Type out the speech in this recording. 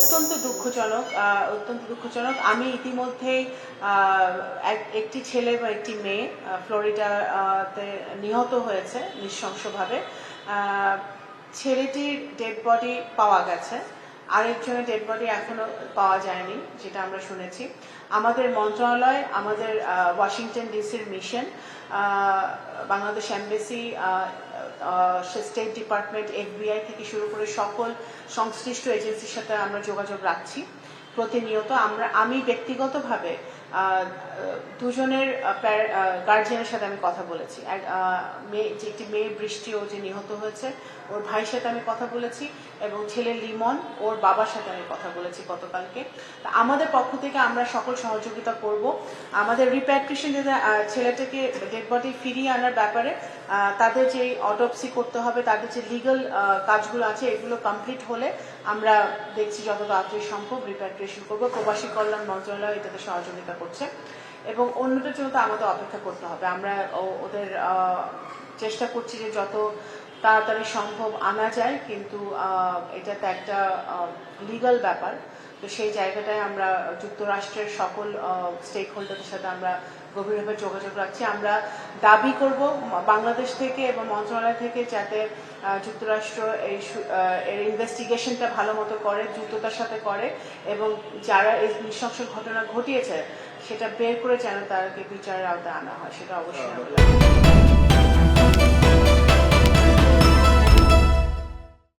অত্যন্ত দুঃখজনক আমি ইতিমধ্যেই একটি ছেলে বা একটি মেয়ে ফ্লোরিডাতে নিহত হয়েছে নৃশংসভাবে। ছেলেটির ডেড বডি পাওয়া গেছে, আরেকজনের ডেড বডি এখনো পাওয়া যায়নি, যেটা আমরা শুনেছি। আমাদের মন্ত্রণালয়, আমাদের ওয়াশিংটন ডিসির mission, Bangladesh embassy, state department, FBI থেকে শুরু করে সকল সংশ্লিষ্ট এজেন্সির সাথে আমরা যোগাযোগ রাখছি প্রতিনিয়ত। আমি ব্যক্তিগতভাবে দুজনের গার্জিয়ানের সাথে আমি কথা বলেছি। একটি মেয়ে বৃষ্টি, ও যে নিহত হয়েছে, ওর ভাইয়ের সাথে আমি কথা বলেছি, এবং ছেলে লিমন, ওর বাবার সাথে আমি কথা বলেছি গতকালকে। আমাদের পক্ষ থেকে আমরা সকল সহযোগিতা করব। আমাদের রিপ্যাট্রিয়েশন, যে ছেলেটাকে ডেড বডি ফিরিয়ে আনার ব্যাপারে তাদের যে অটোপসি করতে হবে, তাদের যে লিগাল কাজগুলো আছে, এগুলো কমপ্লিট হলে আমরা দেখছি যত তাড়াতাড়ি সম্ভব রিপ্যাট্রিয়েশন করবো। প্রবাসী কল্যাণ মন্ত্রণালয় এটাতে সহযোগিতা করছে, এবং অন্যদের জন্য তো আমাদের অপেক্ষা করতে হবে। আমরা ওদের চেষ্টা করছি যে যত তাড়াতাড়ি সম্ভব আনা যায়, কিন্তু এটা তো একটা লিগাল ব্যাপার। তো সেই জায়গাটায় আমরা যুক্তরাষ্ট্রের সকল স্টেক হোল্ডারদের সাথে আমরা গভীরভাবে যোগাযোগ রাখছি। আমরা দাবি করব বাংলাদেশ থেকে এবং মন্ত্রণালয় থেকে যাতে যুক্তরাষ্ট্র এর ইনভেস্টিগেশনটা ভালো মতো করে, দ্রুততার সাথে করে, এবং যারা এই নৃশংস ঘটনা ঘটিয়েছে সেটা বের করে যেন তাদেরকে বিচারের আওতায় আনা হয়, সেটা অবশ্যই আমরা